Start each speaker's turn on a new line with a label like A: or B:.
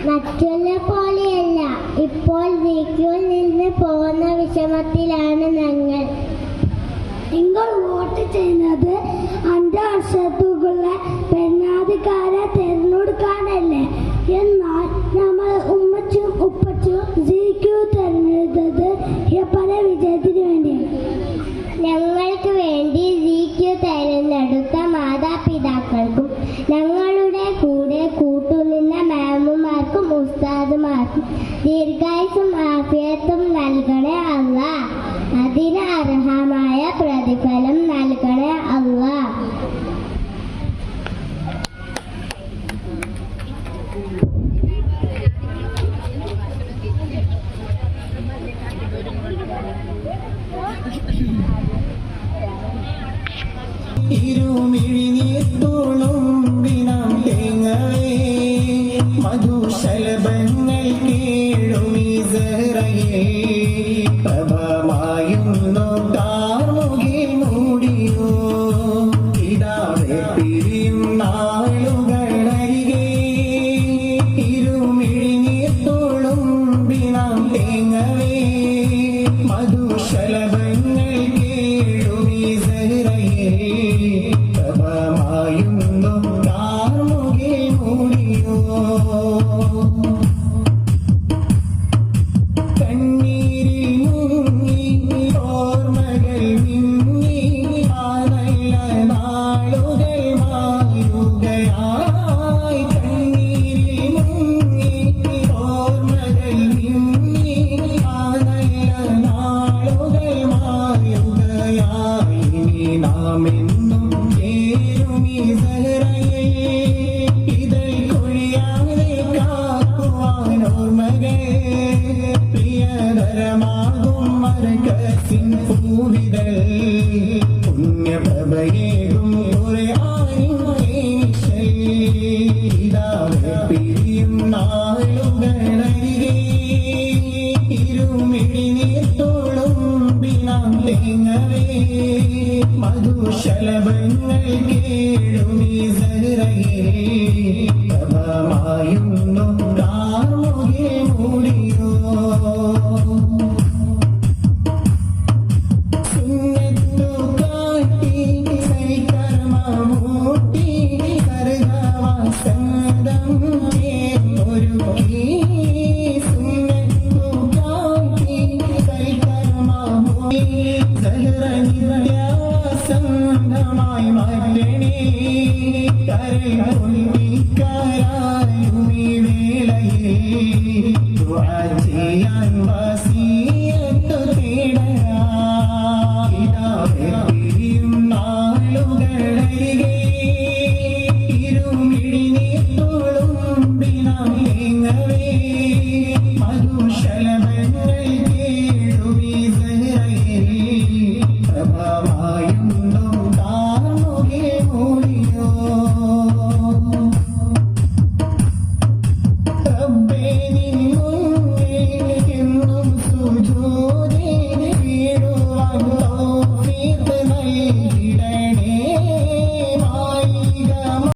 A: മറ്റുള്ള പോലെയല്ല. ഇപ്പോൾ ദിക്കിൽ നിന്ന് പോകുന്ന വിഷമത്തിലാണ് ഞങ്ങൾ.
B: നിങ്ങൾ വോട്ട് ചെയ്യുന്നത് 5 വർഷത്തേക്കുള്ള ഭരണാധികാരെ തിരഞ്ഞെടുക്കാനല്ലേ? എന്നാൽ നമ്മൾ ഉമ്മച്ചും ഉപ്പച്ചും തിരഞ്ഞെടുത്തത് പല വിജയത്തിന് വേണ്ടിയാണ്.
A: ഞങ്ങൾക്ക് വേണ്ടി തിരഞ്ഞെടുത്ത മാതാപിതാക്കൾക്കും ഞങ്ങളുടെ കൂടെ കൂട്ടുനിന്ന മാമുമാർക്കും ഉസ്താദുമാർക്കും ദീർഘായുസ്സും ആഫിയത്തും നൽകണേ അല്ലാഹ്. അതിന് അർഹമായ പ്രതിഫലം നൽകണേ അല്ലാഹ്.
C: മധുശലഭങ്ങൾ കേഴുമീ പ്രഭമായുന്നു താർമുകിൽ മൂടിയോ ഇതാവെ പിരിയും നാളുകളരികെ ഇരുമിഴിനീർത്തോളും ബിനാം തേങ്ങവേ മധുശലഭങ്ങൾ കേഴുമീ പ്രഭമായുന്നു താർമുകിൽ മൂടിയോ പുണ്യപ്രഭയേകും പിരിയും നാളുകളരികെ ഇരുമിഴിനീർത്തോളും ബിനാം തേങ്ങവേ മധുശലഭങ്ങൾ കേഴുമീ